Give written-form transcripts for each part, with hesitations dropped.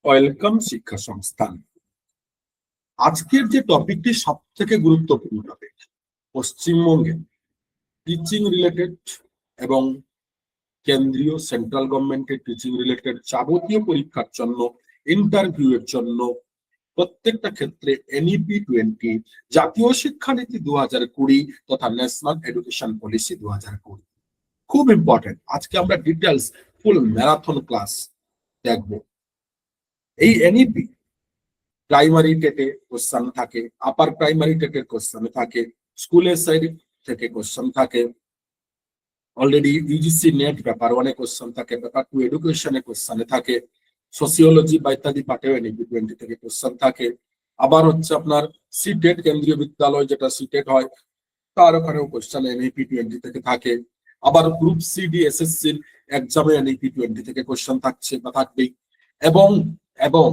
Welcome শিক্ষা সংস্থান। আজকের যে টপিকটি সব থেকে গুরুত্বপূর্ণ টপিক, পশ্চিমবঙ্গে টিচিং রিলেটেড এবং কেন্দ্রীয় সেন্ট্রাল গভর্নমেন্টের টিচিং রিলেটেড যাবতীয় পরীক্ষার জন্য, ইন্টারভিউ এর জন্য প্রত্যেকটা ক্ষেত্রে এনইপি 20, জাতীয় শিক্ষানীতি 2020 তথা ন্যাশনাল এডুকেশন পলিসি 2020 খুব ইম্পর্টেন্ট। আজকে আমরা ডিটেলস ফুল ম্যারাথন ক্লাস দেখব। এই এনইপি প্রাইমারি টেটে কোশ্চেন থাকে, আপার প্রাইমারি টেটের কোশ্চেন থাকে, স্কুলের সাইড থেকে কোশ্চেন থাকে, already UGC net paper 1 question থাকে, পেপার 2 এডুকেশনে কোশ্চেনে থাকে, সোসিওলজি বা ইত্যাদি পাঠেও এনইপি 20 থেকে কোশ্চেন থাকে। আবার হচ্ছে আপনার সিটেট, কেন্দ্রীয় বিদ্যালয় যেটা সিটেট হয়, তার ওখানেও কোশ্চেন এনইপি 20 থেকে থাকে। আবার গ্রুপ সিডি এসএসসি এক্সামে এনইপি 20 থেকে কোশ্চেন থাকছে বা থাকবেই। এবং এবং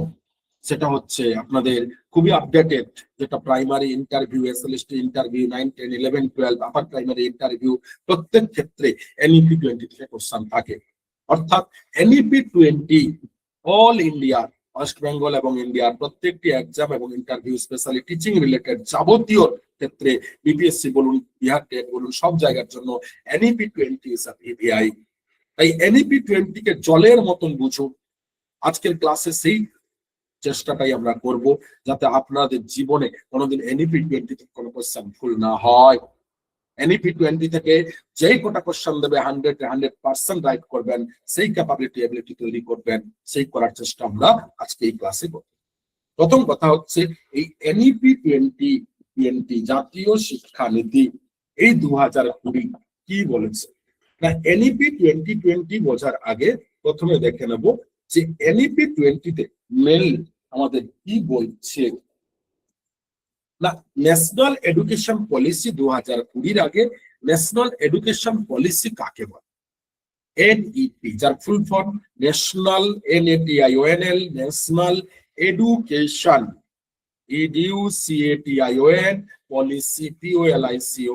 সেটা হচ্ছে আপনাদের খুবই আপডেটেড, যেটা primary interview, SLST interview, 9, 10, 11, 12, upper primary interview, প্রত্যেক ক্ষেত্রে এনইপি 20 থেকে কোশ্চেন থাকে। অর্থাৎ NEP 20 all India, West Bengal এবং ইন্ডিয়ার প্রত্যেকটি এক্সাম এবং ইন্টারভিউ, স্পেশালি টিচিং রিলেটেড যাবতীয় ক্ষেত্রে, বিপিএসসি বলুন, বিহার টেট বলুন, সব জায়গার জন্য এনইপি 20 ইজ আ ভিভিআই। তাই এনইপি 20 কে জলের মতন বুঝুন। আজকের ক্লাসে সেই চেষ্টাটাই আমরা করব, যাতে আপনাদের জীবনে কোনোদিন এনইপি 20 থেকে কোনো কোশ্চেন ভুল না হয়। এনইপি 20 থেকে যেই কোটা কোশ্চেন দেবে 100% রাইট করবেন, সেই ক্যাপাবিলিটি এবিলিটি তৈরি করবেন, সেই করার চেষ্টা আমরা আজকে এই ক্লাসে করব। প্রথম কথা হচ্ছে এই এনইপি 20 জাতীয় শিক্ষানীতি এই 2020 কি বলেছে না। এনইপি 2020 বোঝার আগে প্রথমে দেখে নেব যে এনইপি 20 তে মেল আমাদের কি বলছে না। ন্যাশনাল এডুকেশন পলিসি 2020 আগে ন্যাশনাল এডুকেশন পলিসি কাকে বলে? এনইপি, যার full form national, NATIONL, national education, EDUCATION policy, POLICY।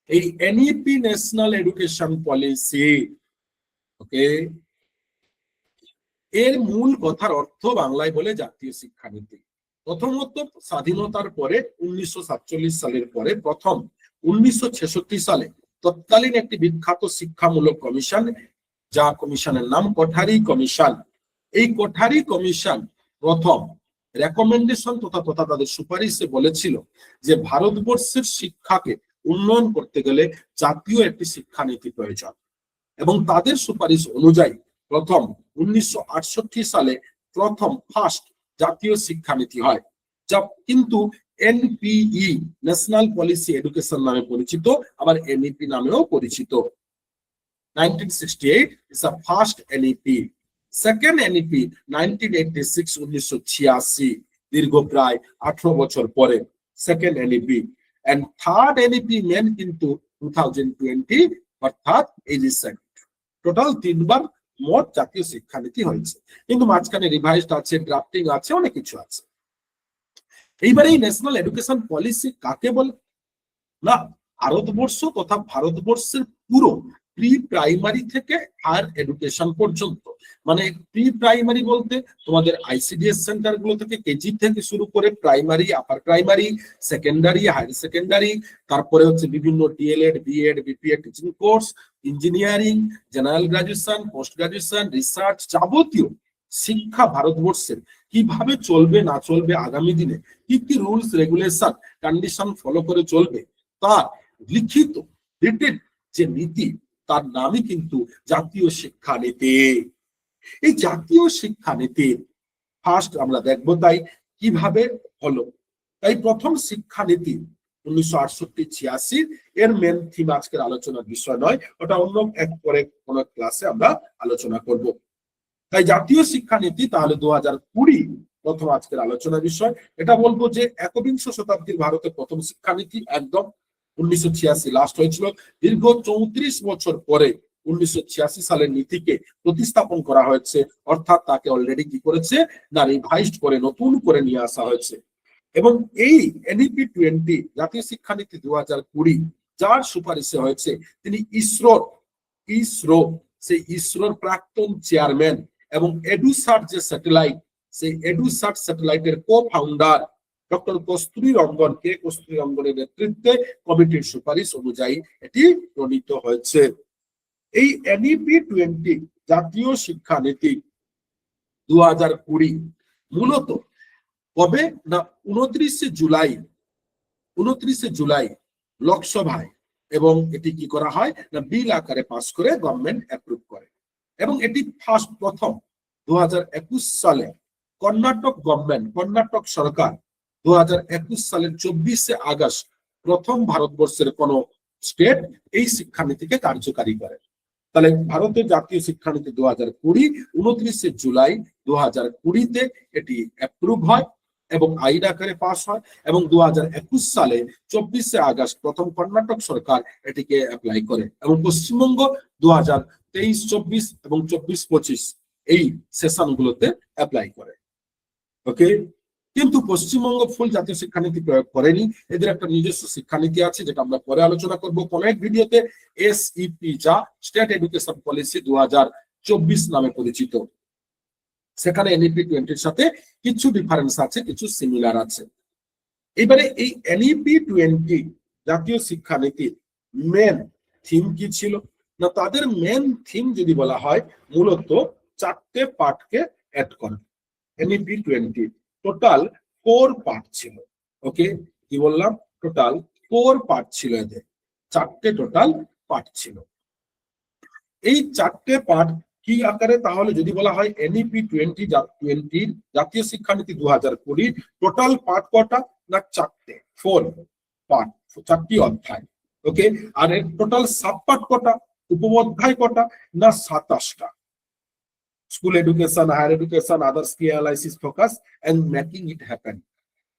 এই এনইপি ন্যাশনাল এডুকেশন পলিসি, ওকে, এর মূল কথার অর্থ বাংলায় বলে জাতীয় শিক্ষানীতি। প্রথমত স্বাধীনতার পরে 1947 সালের পরে প্রথম 1966 সালে তৎকালীন একটি বিখ্যাত শিক্ষামূলক কমিশন, যা কমিশনের নাম কোঠারি কমিশন, এই কোঠারি কমিশন প্রথম রেকমেন্ডেশন তথা তাদের সুপারিশে বলেছিল যে ভারতবর্ষের শিক্ষাকে উন্নয়ন করতে গেলে জাতীয় একটি শিক্ষানীতি প্রয়োজন। এবং তাদের সুপারিশ অনুযায়ী প্রথম 1968 সালে প্রথম ফার্স্ট জাতীয় শিক্ষানীতি হয়, যা কিন্তু এনপিই, ন্যাশনাল পলিসি এডুকেশন নামে পরিচিত, আবার এনইপি নামেও পরিচিত। 1968 is the first NEP. Second NEP 1986, 1986, দীর্ঘ প্রায় 18 বছর পরে second NEP. And third NEP main কিন্তু 2020, অর্থাৎ এই রিসেন্ট। টোটাল 3 বার মোট জাতীয় শিক্ষানীতি হয়েছে, কিন্তু মাঝখানে রিভাইজড আছে, ড্রাফটিং আছে, অনেক কিছু আছে। এইবারে এই ন্যাশনাল এডুকেশন পলিসি কাকে বলে না, ভারতবর্ষ তথা ভারতবর্ষের পুরো প্রি প্রাইমারি থেকে হায়ার এডুকেশন পর্যন্ত, মানে প্রি প্রাইমারি বলতে তোমাদের আইসিডিএস সেন্টার গুলো থেকে কেজি থেকে শুরু করে primary, upper primary, secondary, higher secondary, তারপরে হচ্ছে বিভিন্ন DElEd, BEd, BPEd teaching course, engineering, general graduation, post graduation, research, যাবতীয় শিক্ষা ভারতবর্ষের কিভাবে চলবে না চলবে, আগামী দিনে কি কি রুলস রেগুলেশন কন্ডিশন ফলো করে চলবে, তার লিখিত রিটেন যে নীতি, তার নামই কিন্তু জাতীয় শিক্ষানীতি। এই জাতীয় শিক্ষানীতি ফার্স্ট আমরা দেখবো তাই কিভাবে হলো। তাই প্রথম শিক্ষানীতি 1968-86, এর মেন থিম আজকের আলোচনার বিষয় নয়, ওটা অন্য এক পরে কোন ক্লাসে আমরা আলোচনা করব। তাই জাতীয় শিক্ষানীতি তাহলে 2020 প্রথম আজকের আলোচনার বিষয়। এটা বলবো যে একবিংশ শতাব্দীর ভারতের প্রথম শিক্ষানীতি, একদম 1986 লাস্ট হয়েছিল। দীর্ঘ 34 বছর পরে 1986 সালের নীতিকে প্রতিস্থাপন করা হয়েছে, অর্থাৎ তাকে অলরেডি কি করেছে না রিভাইজড করে নতুন করে নিয়ে আসা হয়েছে। এবং এই এনইপি 20 জাতীয় শিক্ষানীতি 2020 যার সুপারিশে হয়েছে, তিনি ইসরো সেই ইসরোর প্রাক্তন চেয়ারম্যান এবং এডুসাট যে স্যাটেলাইট, সেই এডুসাট স্যাটেলাইটের কো-ফাউন্ডার ডক্টর কস্তুরী রঙ্গনের নেতৃত্বে কমিটির সুপারিশ অনুযায়ী এটি প্রণীত হয়েছে। এই এনইপি 20 জাতীয় শিক্ষানীতি 2020 মূলত কবে না 29 জুলাই লোকসভায়, এবং এটি কি করা হয় না বিল আকারে পাস করে গভর্নমেন্ট অ্যাপ্রুভ করে, এবং এটি প্রথম 2021 সালে কর্ণাটক সরকার 2021 সালের 24 আগস্ট প্রথম ভারতবর্ষের কোন স্টেট এই শিক্ষানীতিকে কার্যকারী করে। তাহলে ভারতের জাতীয় শিক্ষানীতি 2020 29 জুলাই 2020 এটি অ্যাপ্রুভ হয় এবং আইন আকারে পাস হয়, এবং 2021 সালে 24 আগস্ট প্রথম কর্ণাটক সরকার এটিকে অ্যাপ্লাই করে, এবং পশ্চিমবঙ্গ 2023-24 এবং 24-25 এই সেশনগুলোতে অ্যাপ্লাই করে। ওকে, কিন্তু পশ্চিমবঙ্গ ফুল জাতীয় শিক্ষানীতি প্রয়োগ করেনি। এদের একটা নিজস্ব শিক্ষানীতি আছে, যেটা আমরা পরে আলোচনা করব কোন এক ভিডিওতে। এসইপি, যা স্টেট এডুকেশন পলিসি 2024 নামে পরিচিত। সেখানে এনইপি 20 সাথে কিছু ডিফারেন্স আছে, কিছু সিমিলার আছে। এবারে এই এনইপি 20 জাতীয় শিক্ষানীতির মেন থিম কি ছিল না, তাদের মেন থিম যদি বলা হয় মূলত 4টে পার্টকে অ্যাড করে। এনইপি 20 টোটাল 4 পার্ট ছিল। ওকে, কি বললাম, টোটাল 4 পার্ট ছিল, এদের 4টে টোটাল পার্ট ছিল। এই 4টে পার্ট কি আকারে, তাহলে যদি বলা হয় এনইপি 20 জাতীয় শিক্ষানীতি 2020 টোটাল পার্ট কটা না 4টে, 4 পার্ট, 4টি অধ্যায়। ওকে, আর এর টোটাল সাব পার্ট কটা, উপঅধ্যায় কটা না 27টা। School education, higher education, others কি analysis, focus and making it happen.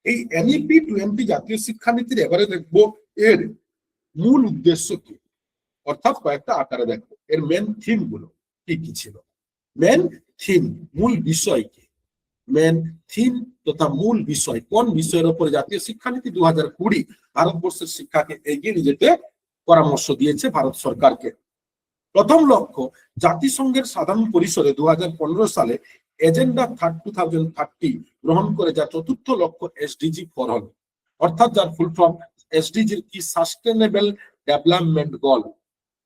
এই এনইপি 20 জাতীয় শিক্ষানীতির এবারে দেখবো এর মূল উদ্দেশ্য কি, অর্থাৎ কয়েকটা আকারে দেখবো এর মেন থিম গুলো কি কি ছিল। মেন থিম, মূল বিষয় কি, মেন থিম তথা মূল বিষয়, কোন বিষয়ের উপরে জাতীয় শিক্ষানীতি 2020 ভারতবর্ষের শিক্ষাকে এগিয়ে নিয়ে যেতে পরামর্শ দিয়েছে ভারত সরকারকে। প্রথম লক্ষ্য, জাতিসংঘের সাধারণ পরিষদে 2015 সালে এজেন্ডা 2030 গ্রহণ করে, যা চতুর্থ লক্ষ্য এসডিজি 4 হল, অর্থাৎ যার ফুল ফর্ম এসডিজির কি সাস্টেনেবল ডেভেলপমেন্ট গোল,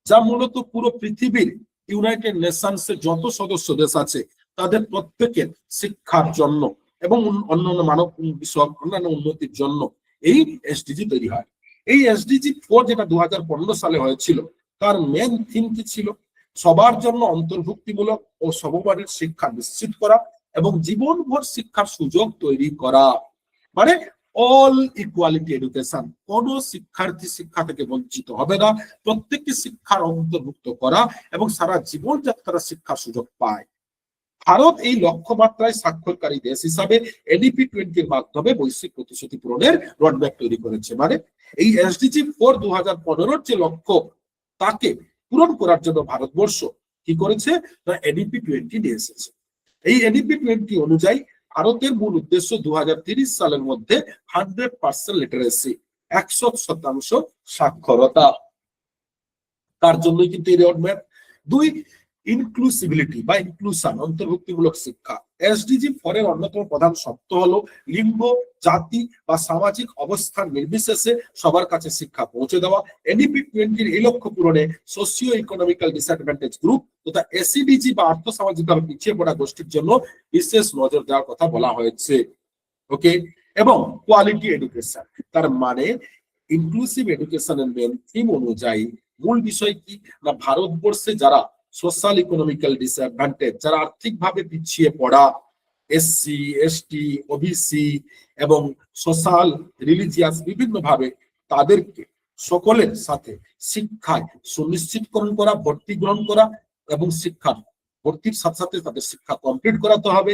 যা মূলত পুরো পৃথিবীর ইউনাইটেড নেশনসের যত সদস্য দেশ আছে তাদের প্রত্যেকের শিক্ষার জন্য এবং অন্যান্য মানব বিষয়ক অন্যান্য উন্নতির জন্য এই এসডিজি তৈরি হয়। এই এসডিজি 4 যেটা 2015 সালে হয়েছিল, তার মেন থিম কি ছিল, সবার জন্য অন্তর্ভুক্তিমূলক ও সমমানের শিক্ষা নিশ্চিত করা এবং জীবনভর শিক্ষার সুযোগ তৈরি করা, মানে অল ইকুয়ালিটি এডুকেশন। কোন শিক্ষার্থী শিক্ষা থেকে বঞ্চিত হবে না, প্রত্যেককে শিক্ষার অন্তর্ভুক্ত করা এবং সারা জীবন যাতে তারা শিক্ষার সুযোগ পায়। ভারত এই লক্ষ্যমাত্রায় স্বাক্ষরকারী দেশ হিসাবে এনইপি 20 মাধ্যমে বৈশ্বিক প্রতিশ্রুতি পূরণের রোডম্যাপ তৈরি করেছে। মানে এই এসডিজি 4 2015 যে লক্ষ্য, তাকে পূরণ করার জন্য ভারতবর্ষ কি করেছে না এনইপি 20 নিয়ে এসেছে। এই এনইপি 20 অনুযায়ী ভারতের মূল উদ্দেশ্য 2030 সালের মধ্যে 100% লিটারেসি, 100% সাক্ষরতা। তার জন্যই কিন্তু এই রোডম্যাপ। 2, ইনক্লুসিভিলিটি বা ইনক্লুশন, অন্তর্ভুক্তিমূলক শিক্ষা। এসডিজি 4 এর অন্যতম প্রধান শর্ত হলো লিঙ্গ, জাতি বা সামাজিক অবস্থান নির্বিশেষে সবার কাছে শিক্ষা পৌঁছে দেওয়া। এনইপি 20 এই লক্ষ্য পূরণে সোশিও ইকোনমিক্যাল ডিসঅ্যাডভান্টেজ গ্রুপ তথা এসিডিজি বা আর্থসামাজিকভাবে পিছিয়ে পড়া গোষ্ঠীর জন্য বিশেষ নজর দেওয়ার কথা বলা হয়েছে। ওকে, এবং কোয়ালিটি এডুকেশন, তার মানে ইনক্লুসিভ এডুকেশনের মেন থিম অনুযায়ী মূল বিষয় কি না, ভারতবর্ষে যারা সোশ্যাল ইকোনমিক্যাল ডিসঅ্যাডভান্টেজ, যারা আর্থিকভাবে পিছিয়ে পড়া, এসসি, এসটি, ওবিসি এবং সোশ্যাল রিলিজিয়াস বিভিন্ন ভাবে, তাদেরকে সকলের সাথে শিক্ষায় সুনিশ্চিতকরণ করা, ভর্তি গ্রহণ করা এবং শিক্ষার ভর্তির সাথে সাথে তাদের শিক্ষা কমপ্লিট করাতে হবে।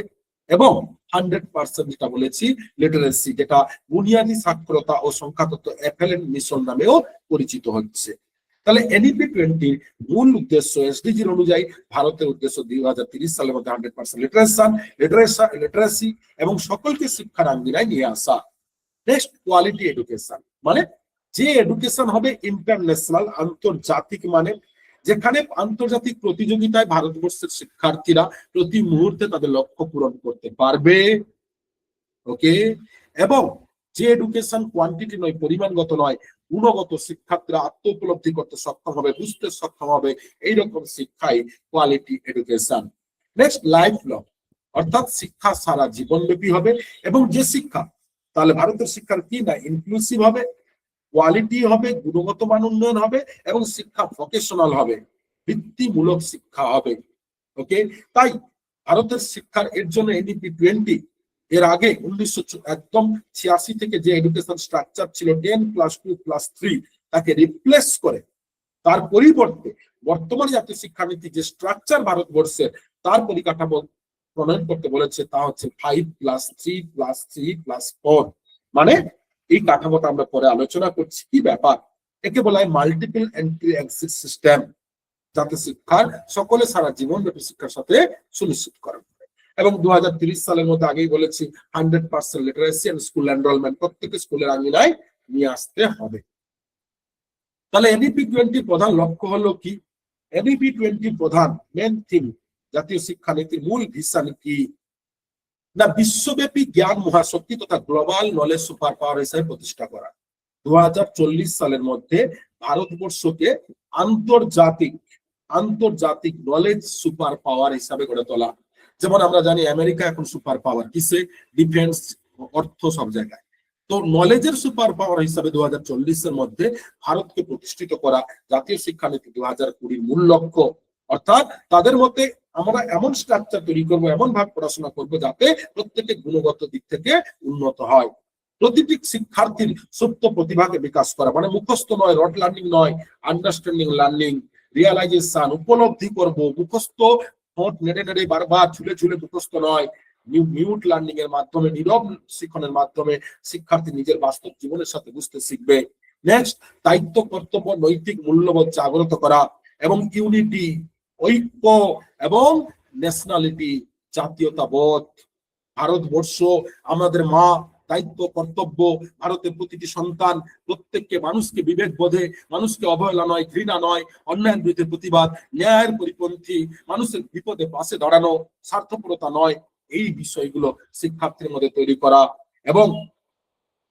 এবং 100% যেটা বলেছি লিটারেসি, যেটা বুনিয়াদী সাক্ষরতা ও সংখ্যাতত্ত্ব এফএলএন মিশন নামেও পরিচিত হচ্ছে। তাহলে এনইপি 20 মূল উদ্দেশ্য এসডিজির অনুযায়ী ভারতের উদ্দেশ্য 2030 সালের মধ্যে 100% লিটারেসি এবং সকলকে শিক্ষার আঙ্গিনায় নিয়ে আসা। নেক্সট, কোয়ালিটি এডুকেশন, মানে যে এডুকেশন হবে ইন্টারন্যাশনাল, আন্তর্জাতিক, মানে যেখানে আন্তর্জাতিক প্রতিযোগিতায় ভারতবর্ষের শিক্ষার্থীরা প্রতি মুহূর্তে তাদের লক্ষ্য পূরণ করতে পারবে। ওকে, এবং যে এডুকেশন কোয়ান্টিটি নয়, পরিমাণগত নয়, গুণগত, শিক্ষার্থীরা আত্ম উপলব্ধি করতে সক্ষম হবে, বুঝতে সক্ষম হবে, এইরকম শিক্ষাই quality education. Next, life long, অর্থাৎ শিক্ষা সারা জীবনব্যাপী হবে। এবং যে শিক্ষা, তাহলে ভারতের শিক্ষার কি না, ইনক্লুসিভ হবে, কোয়ালিটি হবে, গুণগত মান উন্নয়ন হবে, এবং শিক্ষা ভোকেশনাল হবে, বৃত্তিমূলক শিক্ষা হবে। ওকে, তাই ভারতের শিক্ষার এর জন্য এনইপি 20 এর আগে 1986 থেকে যে এডুকেশন স্ট্রাকচার ছিল 10+2+3, তাকে রিপ্লেস করে তার পরিবর্তে বর্তমানে জাতীয় শিক্ষানীতি যে স্ট্রাকচার ভারতবর্ষের, তার পরিকাঠামো প্রণয়ন করতে বলেছে, তা হচ্ছে 5+3+3+4। মানে এই কাঠামোটা আমরা পরে আলোচনা করছি, কি ব্যাপার, একে বলা হয় মাল্টিপল এন্ট্রি এক্সিট সিস্টেম, যাতে শিক্ষার সকলে সারা জীবনব্যাপী শিক্ষার সাথে সুনিশ্চিত করা। এবং 2030 সালের মধ্যে আগেই বলেছি 100% লিটারেসি এন্ড স্কুল এনরোলমেন্ট প্রত্যেক স্কুলের আঙিনায় নিয়ে আসতে হবে। তাহলে এনইপি 20 প্রধান লক্ষ্য হলো কি? এনইপি 20 প্রধান মেন থিম, জাতীয় শিক্ষানীতির মূল ভিশন কি না, বিশ্বব্যাপী জ্ঞান মহাশক্তি তথা গ্লোবাল নলেজ সুপার পাওয়ার হিসেবে প্রতিষ্ঠা করা। 2040 সালের মধ্যে ভারতবর্ষকে আন্তর্জাতিক নলেজ সুপার পাওয়ার হিসাবে গড়ে তোলা। যেমন আমরা জানি আমেরিকা এখন সুপার পাওয়ার কিসে, ডিফেন্স, অর্থ, সব জায়গায়। তো নলেজের সুপার পাওয়ার হিসাবে 2040 এর মধ্যে ভারতকে প্রতিষ্ঠিত করা জাতীয় শিক্ষানীতি 2020 মূল লক্ষ্য। অর্থাৎ তাদের মতে আমরা এমন স্ট্রাকচার তৈরি করবো, এমন ভাবে পড়াশোনা করবো যাতে প্রত্যেকে গুণগত দিক থেকে উন্নত হয়। প্রতিটি শিক্ষার্থীর সুপ্ত প্রতিভাকে বিকাশ করা, মানে মুখস্থ নয়, রট লার্নিং নয়, আন্ডারস্ট্যান্ডিং লার্নিং, রিয়ালাইজেশন, উপলব্ধি করব, মুখস্থ ঠোঁট নেড়ে নেড়ে বারবার ঝুলে ঝুলে মুখস্থ নয়, মিউট লার্নিং এর মাধ্যমে, নীরব শিক্ষণের মাধ্যমে শিক্ষার্থী নিজের বাস্তব জীবনের সাথে বুঝতে শিখবে। নেক্সট, দায়িত্ব, কর্তব্য, নৈতিক মূল্যবোধ জাগ্রত করা, এবং ইউনিটি, ঐক্য, এবং ন্যাশনালিটি, জাতীয়তাবোধ। ভারতবর্ষ আমাদের মা, দায়িত্ব, কর্তব্য, ভারতের প্রতিটি সন্তান, প্রত্যেককে মানুষকে বিবেক বোধে, মানুষকে অবহেলা নয়, ঘৃণা নয়, অন্যায়ের বিরুদ্ধে প্রতিবাদ, ন্যায়ের পরিপন্থী, মানুষের বিপদে পাশে দাঁড়ানো, স্বার্থপরতা নয়, এই বিষয়গুলো শিক্ষার্থীর মধ্যে তৈরি করা। এবং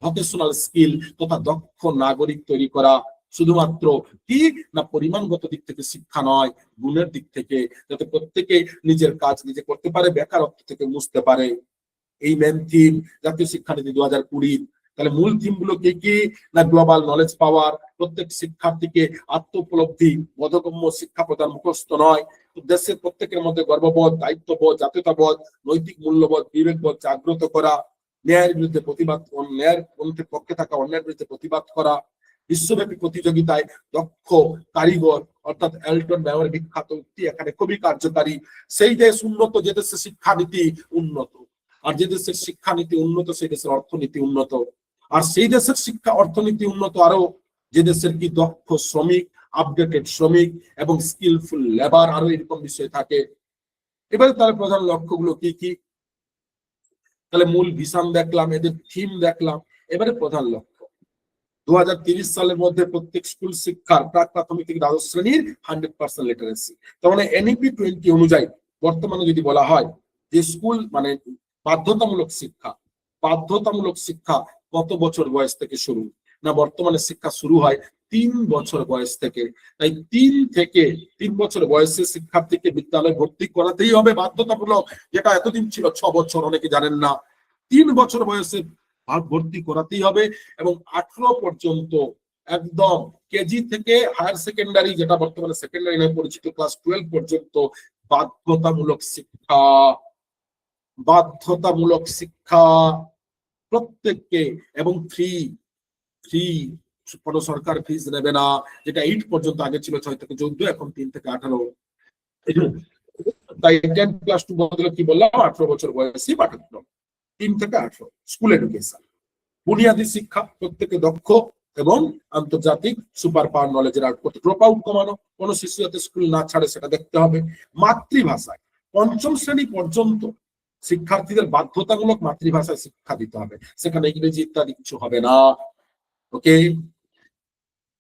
ভোকেশনাল স্কিল তথা দক্ষ নাগরিক তৈরি করা, শুধুমাত্র কি না পরিমাণগত দিক থেকে শিক্ষা নয়, গুণের দিক থেকে, যাতে প্রত্যেকে নিজের কাজ নিজে করতে পারে, বেকারত্ব থেকে মুছতে পারে। এই মেন থিম জাতীয় শিক্ষানীতি 2020। তাহলে মূল থিম গুলো কি কি না, গ্লোবাল নলেজ পাওয়ার, প্রত্যেক শিক্ষার্থীকে আত্ম উপলব্ধি, বোধগম্য শিক্ষা প্রদান, মুখস্থ নয়, দেশের প্রত্যেকের মধ্যে গর্ববোধ, দায়িত্ববোধ, জাতীয়তাবোধ, নৈতিক মূল্যবোধ, বিবেকবোধ জাগ্রত করা, ন্যায়ের বিরুদ্ধে প্রতিবাদ, ন্যায়ের পক্ষে থাকা, অন্যায়ের বিরুদ্ধে প্রতিবাদ করা, বিশ্বব্যাপী প্রতিযোগিতায় দক্ষ কারিগর, অর্থাৎ এলটন ব্যাওয়ার বিখ্যাত উক্তি এখানে খুবই কার্যকারী। সেই দেশ উন্নত যে দেশের শিক্ষানীতি উন্নত, আর যে দেশের শিক্ষানীতি উন্নত সেই দেশের অর্থনীতি উন্নত, আর সেই দেশের শিক্ষা অর্থনীতি উন্নত আরো যে দেশের কি দক্ষ শ্রমিক, আপডেটেড শ্রমিক, এবং স্কিলফুল লেবার, আরো এরকম বিষয় থাকে। এবারে তার প্রধান লক্ষ্যগুলো কি কি, তাহলে মূল ভিশন দেখলাম, এদের থিম দেখলাম, এবারে প্রধান লক্ষ্য। 2030 সালের মধ্যে প্রত্যেক স্কুল শিক্ষার প্রাক প্রাথমিক থেকে দ্বাদশ শ্রেণীর 100% লিটারেসি। তার মানে এনইপি 20 অনুযায়ী বর্তমানে যদি বলা হয় যে স্কুল মানে বাধ্যতামূলক শিক্ষা কত বছর বয়স থেকে শুরু না, বর্তমানে শিক্ষা শুরু হয় 3 বছর বয়স থেকে। তাই 3 বছর বয়সে শিক্ষার্থীকে বিদ্যালয়ে ভর্তি করাতেই হবে বাধ্যতামূলক, যেটা এতদিন ছিল 6 বছর, অনেকে জানেন না। 3 বছর বয়সে ভর্তি করাতেই হবে, এবং 18 পর্যন্ত একদম কেজি থেকে হায়ার সেকেন্ডারি, যেটা বর্তমানে সেকেন্ডারি নামে পরিচিত, ক্লাস 12 পর্যন্ত বাধ্যতামূলক শিক্ষা প্রত্যেককে, এবং ফ্রি, কোনো সরকার ফিস নেবে না, যেটা 8 পর্যন্ত, আগে ছিল 6 থেকে 14, এখন 3 থেকে 18। তাই 10+2 বদলে কি বললাম, 18 বছর বয়সী পাঠ্যক্রম, 3 থেকে 18 স্কুল এডুকেশন। বুনিয়াদী শিক্ষা, প্রত্যেকে দক্ষ এবং আন্তর্জাতিক সুপার পাওয়ার নলেজের আউট করতে, ড্রপ আউট কমানো, কোন শিশু যাতে স্কুল না ছাড়ে সেটা দেখতে হবে। মাতৃভাষায় 5ম শ্রেণী পর্যন্ত শিক্ষার্থীদের বাধ্যতামূলক মাতৃভাষায় শিক্ষা দিতে হবে, সেখানে ইংরেজি ইত্যাদি কিছু হবে না। ওকে,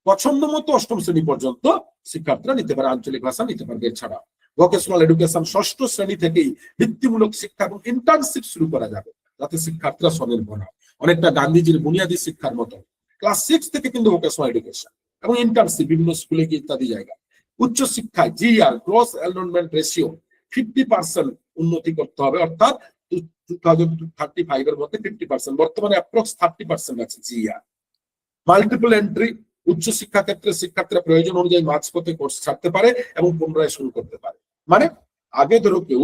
পছন্দ মতো অষ্টম শ্রেণী পর্যন্ত শিক্ষার্থীরা নিতে পারে, আঞ্চলিক ভাষা নিতে পারবে। এছাড়া ভোকেশনাল এডুকেশন ষষ্ঠ শ্রেণী থেকেই বৃত্তিমূলক শিক্ষা এবং ইন্টার্নশিপ শুরু করা যাবে, যাতে শিক্ষার্থীরা স্বনির্ভর হয়, অনেকটা গান্ধীজির বুনিয়াদী শিক্ষার মতো। ক্লাস 6 থেকে কিন্তু ভোকেশনাল এডুকেশন এবং ইন্টার্নশিপ বিভিন্ন স্কুলে গিয়ে ইত্যাদি জায়গায়। উচ্চ শিক্ষায় জিআর গ্রস এনরোলমেন্ট রেশিও 50% উন্নতি করতে হবে, অর্থাৎ 2035 এর মধ্যে 50%, বর্তমানে অ্যাপ্রক্স 30% আছে জিআর। মাল্টিপল এন্ট্রি, উচ্চ শিক্ষা ক্ষেত্রে শিক্ষার্থীরা প্রয়োজন অনুযায়ী মাঝপথে কোর্স ছাড়তে পারে এবং পুনরায় শুরু করতে পারে। মানে আগে ধরো কেউ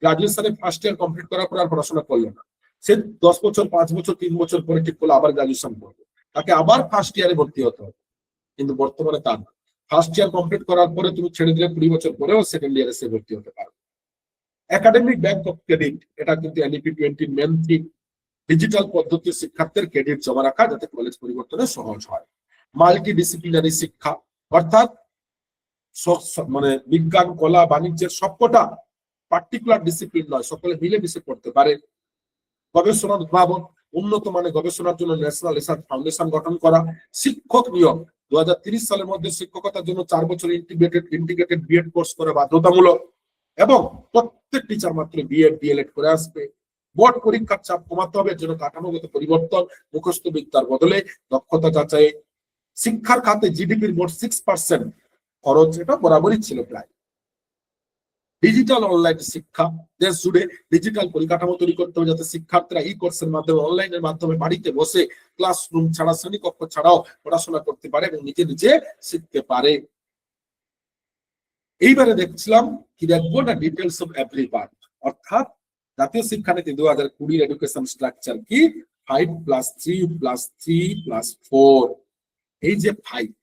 গ্রাজুয়েশনে ফার্স্ট ইয়ার কমপ্লিট করার পর আর পড়াশোনা করলো না, সে 10 বছর 5 বছর 3 বছর পরে ঠিক করলো আবার গ্রাজুয়েশন করবে, তাকে আবার ফার্স্ট ইয়ারে ভর্তি হতে হবে। কিন্তু বর্তমানে তা না, ফার্স্ট ইয়ার কমপ্লিট করার পরে তুমি ছেড়ে দিলে 20 বছর পরেও সেকেন্ড ইয়ারে সে ভর্তি হতে পারবে। একাডেমিক ব্যাংক অফ ক্রেডিট, এটা কিন্তু এনইপি 20 মেন থিম। ডিজিটাল পদ্ধতির শিক্ষার্থীর ক্রেডিট জমা রাখা যাতে কলেজ পরিবর্তনে সহজ হয়। মাল্টি ডিসিপ্লিনারি শিক্ষা, অর্থাৎ মানে বিজ্ঞান, কলা, বাণিজ্যের সবকটা পার্টিকুলার ডিসিপ্লিন নয়, সকলে মিলেমিশে পড়তে পারে। গবেষণার উদ্ভাবন, উন্নত মানের গবেষণার জন্য ন্যাশনাল রিসার্চ ফাউন্ডেশন গঠন করা। শিক্ষক নিয়োগ 2030 সালের মধ্যে শিক্ষকতার জন্য 4 বছর ইন্টিগ্রেটেড বিএড কোর্স করা বাধ্যতামূলক, এবং প্রত্যেক টিচার মাত্র বিএড ডিএলএড করে আসবে। বোর্ড পরীক্ষার চাপ কমাতে হবে, এর জন্য কাঠামোগত পরিবর্তন, মুখস্থ বিদ্যার বদলে দক্ষতা যাচাই। শিক্ষার খাতে জিডিপির মোট 6% খরচ, এটা বরাবরই ছিল প্রায়। ডিজিটাল অনলাইন শিক্ষা, দেশ জুড়ে ডিজিটাল পরিকাঠামো তৈরি করতে হবে, যাতে শিক্ষার্থীরা ই কোর্সের মাধ্যমে, অনলাইনের মাধ্যমে বাড়িতে বসে ক্লাসরুম ছাড়া, শ্রেণীকক্ষ ছাড়াও পড়াশোনা করতে পারে এবং নিজে নিজে শিখতে পারে। এইবারে দেখছিলাম কি দেখবো না, ডিটেলস অফ এভরি পার্ট, অর্থাৎ জাতীয় শিক্ষানীতি 2020 এডুকেশন স্ট্রাকচার কি 5+3+3+4। এই যে 5,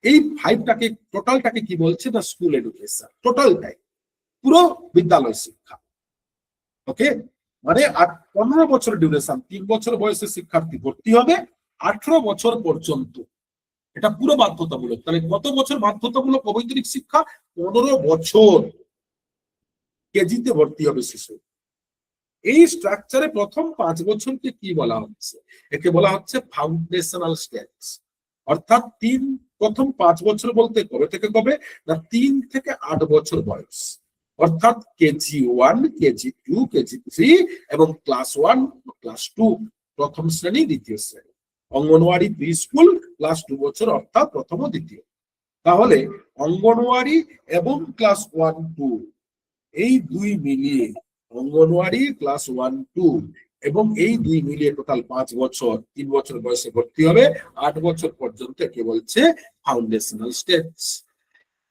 এই 5টাকে টোটালটাকে কি বলছে না, স্কুল এডুকেশন, টোটালটাই পুরো বিদ্যালয় শিক্ষা। ওকে, মানে 15 বছর ডিউরেশন, 3 বছর বয়সে শিক্ষার্থী ভর্তি হবে, 18 বছর পর্যন্ত, এটা পুরো বাধ্যতামূলক। তাহলে কত বছর বাধ্যতামূলক অবৈতনিক শিক্ষা? 15 বছর কেজিতে ভর্তি হবে শিশু। এই স্ট্রাকচারে প্রথম 5 বছরকে কি বলা হচ্ছে? একে বলা হচ্ছে ফাউন্ডেশনাল স্টেজ, অর্থাৎ প্রথম 5 বছর বলতে কবে থেকে কবে না, 3 থেকে 8 বছর বয়স, অর্থাৎ KG1, KG2, KG3 এবং ক্লাস 1, ক্লাস 2, প্রথম শ্রেণী, দ্বিতীয় শ্রেণী। অঙ্গনওয়াড়ি, প্রি স্কুল, ক্লাস 2 বছর, অর্থাৎ প্রথম ও দ্বিতীয়। তাহলে অঙ্গনওয়াড়ি এবং ক্লাস 1, 2 এই দুই মিলিয়ে, অঙ্গনওয়াড়ি ক্লাস 1, 2 এবং এই দুই মিলিয়ে টোটাল 5 বছর, 3 বছর বয়সে ভর্তি হবে, 8 বছর পর্যন্ত একে বলছে ফাউন্ডেশনাল স্টেজ।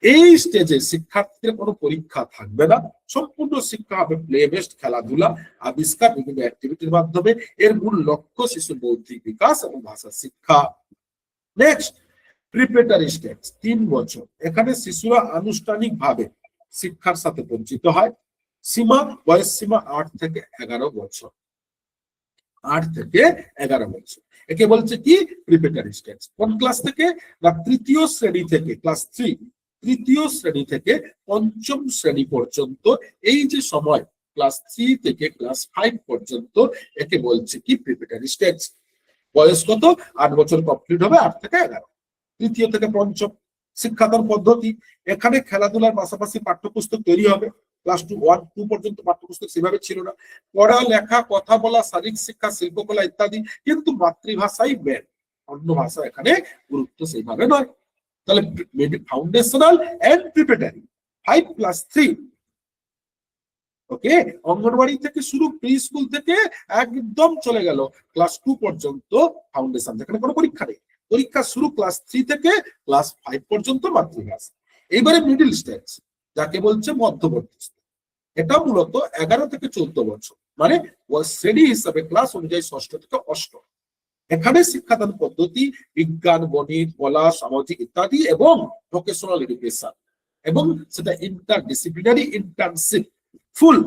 এই স্টেজে শিক্ষার্থীদের কোনো পরীক্ষা থাকবে না, সম্পূর্ণ শিক্ষা হবে প্লে বেসড, খেলাধুলা, আবিষ্কার, বিভিন্ন অ্যাক্টিভিটির মাধ্যমে। এর মূল লক্ষ্য শিশুর বৌদ্ধিক বিকাশ এবং ভাষা শিক্ষা। নেক্সট, প্রিপারেটরি স্টেজ 3 বছর, এখানে শিশুরা আনুষ্ঠানিকভাবে শিক্ষার সাথে পরিচিত হয়। বয়স সীমা 8 থেকে 11 বছর, 8 থেকে 11 বছর, একে বলছে কি প্রিপারেটরি স্টেজ। কোন ক্লাস থেকে না, তৃতীয় শ্রেণী থেকে, ক্লাস 3, তৃতীয় শ্রেণী থেকে পঞ্চম শ্রেণী পর্যন্ত, এই যে সময় ক্লাস 3 থেকে ক্লাস 5 পর্যন্ত, একে বলছে কি প্রিপারেটরি স্টেজ। বয়স কত? 8 বছর কমপ্লিট হবে, 8 থেকে 11। তৃতীয় থেকে পঞ্চম শিক্ষাদান পদ্ধতি, এখানে খেলাধুলার পাশাপাশি পাঠ্যপুস্তক তৈরি হবে। ক্লাস 1, 2 পর্যন্ত পাঠ্যপুস্তক সেভাবে ছিল না, পড়া, লেখা, কথা বলা, শারীরিক শিক্ষা, শিল্পকলা ইত্যাদি, কিন্তু মাতৃভাষাই মেন, অন্য ভাষা এখানে গুরুত্ব সেইভাবে নয়। তাহলে ফাউন্ডেশনাল এন্ড প্রিপারেটরি 5+3। ওকে, অঙ্গনওয়াড়ি থেকে শুরু, প্রি স্কুল থেকে একদম চলে গেল ক্লাস 2 পর্যন্ত ফাউন্ডেশন, যেখানে কোনো পরীক্ষা নেই। পরীক্ষা শুরু ক্লাস 3 থেকে ক্লাস 5 পর্যন্ত মাতৃভাষা। এবারে মিডল স্টেজ, যাকে বলছে মধ্যবর্তী স্তর, এটা মূলত 11 থেকে 14 বছর, মানে শ্রেণী হিসাবে ক্লাস অনুযায়ী 6ষ্ঠ থেকে 8ম। এখানে শিক্ষাদান পদ্ধতি বিজ্ঞান, গণিত, কলা, সামাজিক ইত্যাদি এবং ভোকেশনাল এডুকেশন, এবং সেটা ইন্টারডিসিপ্লিনারি, ইন্টার্নশিপ ফুল।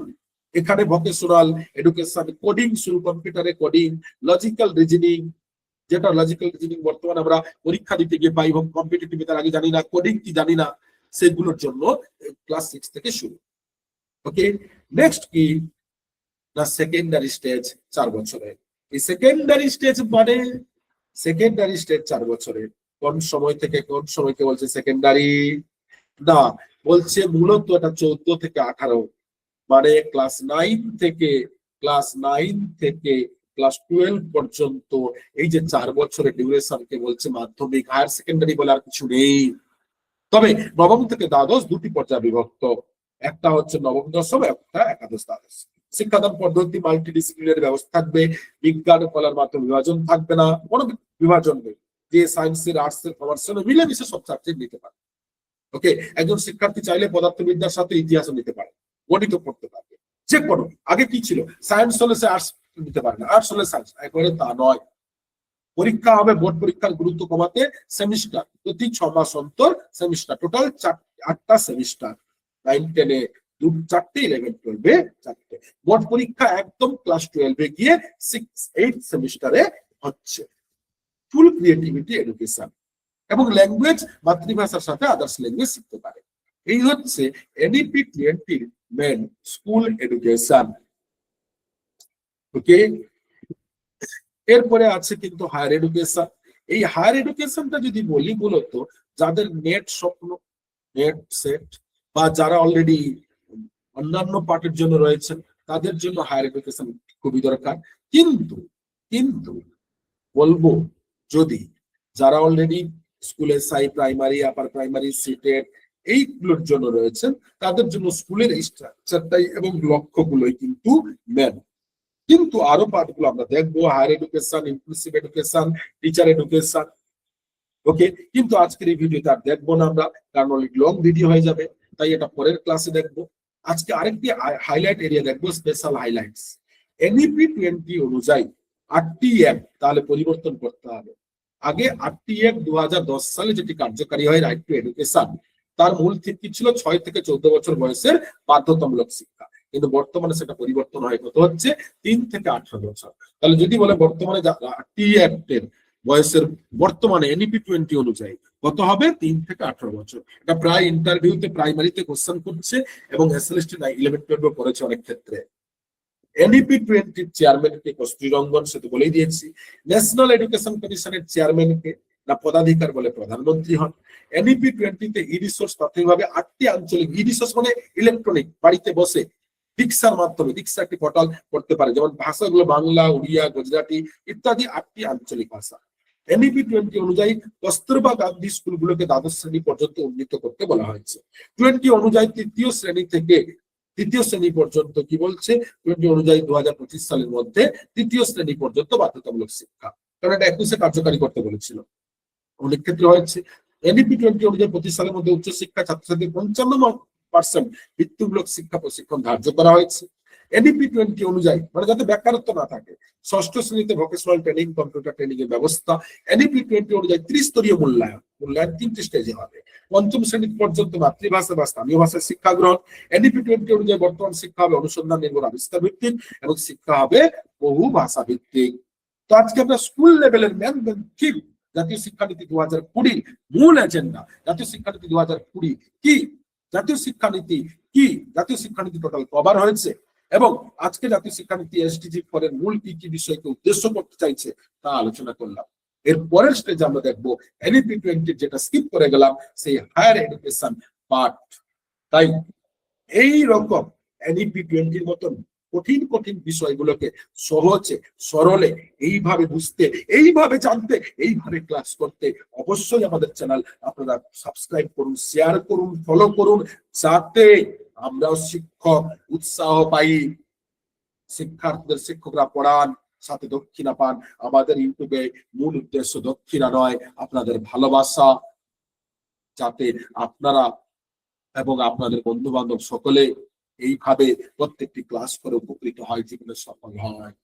এখানে ভোকেশনাল এডুকেশন, কোডিং শুরু, কম্পিউটারে কোডিং, লজিক্যাল রিজনিং, যেটা লজিক্যাল রিজনিং বর্তমানে আমরা পরীক্ষা দিতে গিয়ে পাই, কম্পিটিটিভ তার আগে জানি না, কোডিং কি জানি না, সেগুলোর জন্য ক্লাস 6 থেকে শুরু। ওকে, নেক্সট কি না, সেকেন্ডারি স্টেজ 4 বছরের। এই সেকেন্ডারি স্টেজ মানে, সেকেন্ডারি স্টেজ 4 বছরের, কোন সময় থেকে কোন সময়কে বলছে সেকেন্ডারি? না, বলছে মূলত এটা 14 থেকে 18, মানে ক্লাস 9 থেকে ক্লাস 12 পর্যন্ত এই যে 4 বছরের ডিউরেশনকে বলছে মাধ্যমিক। হায়ার সেকেন্ডারি বলে আর কিছু নেই। তবে নবম থেকে দ্বাদশ দুটি পর্যায়ে বিভক্ত, একটা হচ্ছে নবম দশম, একটা একাদশ দ্বাদশ। শিক্ষাদান পদ্ধতি মাল্টিডিসিপ্লিনারি ব্যবস্থা থাকবে, বিজ্ঞান কলার মাধ্যমে বিভাজন থাকবে না, কোনো বিভাজন নেই। যে সায়েন্সের, আর্টসের, কমার্সের মিলেমিশে সব সাবজেক্ট নিতে পারে। ওকে, একজন শিক্ষার্থী চাইলে পদার্থবিদ্যার সাথে ইতিহাসও নিতে পারে, গণিত পড়তে পারবে, যে কোনো। আগে কি ছিল, সায়েন্স হলে সে আর্টস নিতে পারে না, আর্টস হলে সায়েন্স, একবারে তা নয়। পরীক্ষা হবে বোর্ড পরীক্ষার গুরুত্ব কমাতে সেমিস্টার, প্রতি 6 মাস অন্তর সেমিস্টার, টোটাল 8টা সেমিস্টার। 9-10-এ 4টে, 11-12-এ 4টে। বোর্ড পরীক্ষা একদম ক্লাস 12-এ গিয়ে 6-8 সেমিস্টারে হচ্ছে। ফুল ক্রিয়েটিভিটি এডুকেশন এবং ল্যাঙ্গুয়েজ মাতৃভাষার সাথে আদার্স ল্যাঙ্গুয়েজ শিখতে পারে। এই হচ্ছে এনইপি 20 মেন স্কুল এডুকেশন। ওকে, এরপরে আছে কিন্তু হায়ার এডুকেশন। এই হায়ার এডুকেশনটা যদি বলি, মূলত যাদের নেট স্বপ্ন, নেট সেট, বা যারা অলরেডি অন্যান্য পার্টের জন্য রয়েছেন, তাদের জন্য হায়ার এডুকেশন খুবই দরকার। কিন্তু কিন্তু বলবো, যদি যারা অলরেডি স্কুলে প্রাইমারি, আপার প্রাইমারি, সিটেট এইগুলোর জন্য রয়েছেন, তাদের জন্য স্কুলের স্ট্রাকচারটাই এবং লক্ষ্যগুলোই কিন্তু মেন। কিন্তু আরো পার্টগুলো আমরা দেখবো, higher education, inclusive education, teacher education. Okay, কিন্তু আজকের এই ভিডিওতে আর দেখবো না আমরা, কারণ অনেক লং ভিডিও হয়ে যাবে, তাই এটা পরের ক্লাসে দেখবো। আজকে আরেকটি হাইলাইট এরিয়া দেখবো, স্পেশাল হাইলাইটস। এনইপি 20 অনুযায়ী 8টি অ্যাক্ট তাহলে পরিবর্তন করতে হবে। আগে 8টি অ্যাক্ট 2010 সালে যেটি কার্যকারী হয়, রাইট টু এডুকেশন, তার মূল থিমটি ছিল 6 থেকে 14 বছর বয়সের বাধ্যতামূলক শিক্ষা। কিন্তু বর্তমানে সেটা পরিবর্তন হয়, কত হচ্ছে 3 থেকে 18 বছর। তাহলে যদি বলে বর্তমানে 8টি অ্যাক্টের বয়সের বর্তমানে এনইপি 20 অনুযায়ী কত হবে, 3 থেকে 18 বছর। এটা প্রায় ইন্টারভিউতে প্রাইমারিতে কোশ্চেন করছে এবং এসএলএসটি 11-12 করেছে অনেক ক্ষেত্রে। এনইপি 20 চেয়ারম্যান কে কস্তুরী রঙ্গন, সে তো বলেই দিয়েছি। ন্যাশনাল এডুকেশন কমিশনের চেয়ারম্যান কে না পদাধিকার বলে প্রধানমন্ত্রী হন। এনইপি 20-তে ই রিসোর্স প্রাথমিকভাবে 8টি আঞ্চলিক, ই রিসোর্স মানে ইলেকট্রনিক, বাড়িতে বসে দীক্ষার মাধ্যমে, দীক্ষা একটি পোর্টাল করতে পারে, যেমন ভাষাগুলো বাংলা, উড়িয়া, গুজরাটি ইত্যাদি 8টি আঞ্চলিক ভাষা। এনইপি 20 অনুযায়ী কস্তুরবা গান্ধী স্কুলগুলোকে দ্বাদশ শ্রেণী পর্যন্ত উন্নীত করতে বলা হয়েছে। 20 অনুযায়ী তৃতীয় শ্রেণী থেকে তৃতীয় শ্রেণী পর্যন্ত কি বলছে, 20 অনুযায়ী 2025 সালের মধ্যে তৃতীয় শ্রেণী পর্যন্ত বাধ্যতামূলক শিক্ষা, কারণ এটা 21-এ কার্যকারী করতে বলেছিল, অনেক ক্ষেত্রে হয়েছে। এনইপি 20 অনুযায়ী 25 সালের মধ্যে উচ্চশিক্ষা ছাত্রছাত্রীদের 55% বৃত্তিমূলক শিক্ষা প্রশিক্ষণ ধার্য করা হয়েছে। এনইপি 20 অনুযায়ী, মানে যাতে বেকারত্ব না থাকে, ষষ্ঠ শ্রেণীতে ভোকেশনাল ট্রেনিং, কম্পিউটার ট্রেনিং এর ব্যবস্থা। এনইপি 20 অনুযায়ী ত্রিস্তরীয় মূল্যায়ন 3টি স্টেজে হবে। পঞ্চম শ্রেণী পর্যন্ত মাতৃভাষা বা স্থানীয় ভাষায় শিক্ষা গ্রহণ। এনইপি 20 অনুযায়ী বর্তমান শিক্ষা হবে অনুসন্ধান নির্ভর, আবিষ্কার ভিত্তিক, এবং শিক্ষা হবে বহু ভাষা ভিত্তিক। তো আজকে আমরা স্কুল লেভেলের মেন থিম, জাতীয় শিক্ষানীতি 2020 মূল এজেন্ডা। জাতীয় শিক্ষানীতি 2020 কি, জাতীয় শিক্ষানীতি কি, জাতীয় শিক্ষানীতি টোটাল কভার হয়েছে, এবং আজকে জাতীয় শিক্ষানীতি এসডিজি 4 এর মূল কি কি বিষয়কে উদ্দেশ্য করতে চাইছে তা আলোচনা করলাম। এর পরের স্টেজে আমরা দেখবো এনইপি 20 যেটা স্কিপ করে গেলাম, সেই হায়ার এডুকেশন পার্ট। তাই এই রকম এনইপি 20 মতন কঠিন কঠিন বিষয়গুলোকে সহজে সরলে এইভাবে বুঝতে, এইভাবে জানতে, এইভাবে ক্লাস করতে অবশ্যই আমাদের চ্যানেল আপনারা সাবস্ক্রাইব করুন, শেয়ার করুন, ফলো করুন, যাতে আমরাও শিক্ষক উৎসাহ পাই, শিক্ষার্থীদের শিক্ষকরা পড়ান, সাথে দক্ষিণা পান। আমাদের ইউটিউবে মূল উদ্দেশ্য দক্ষিণা নয়, আপনাদের ভালোবাসা, যাতে আপনারা এবং আপনাদের বন্ধু বান্ধব সকলে এইভাবে প্রত্যেকটি ক্লাস করে উপকৃত হয়, জীবনে সফল হয়।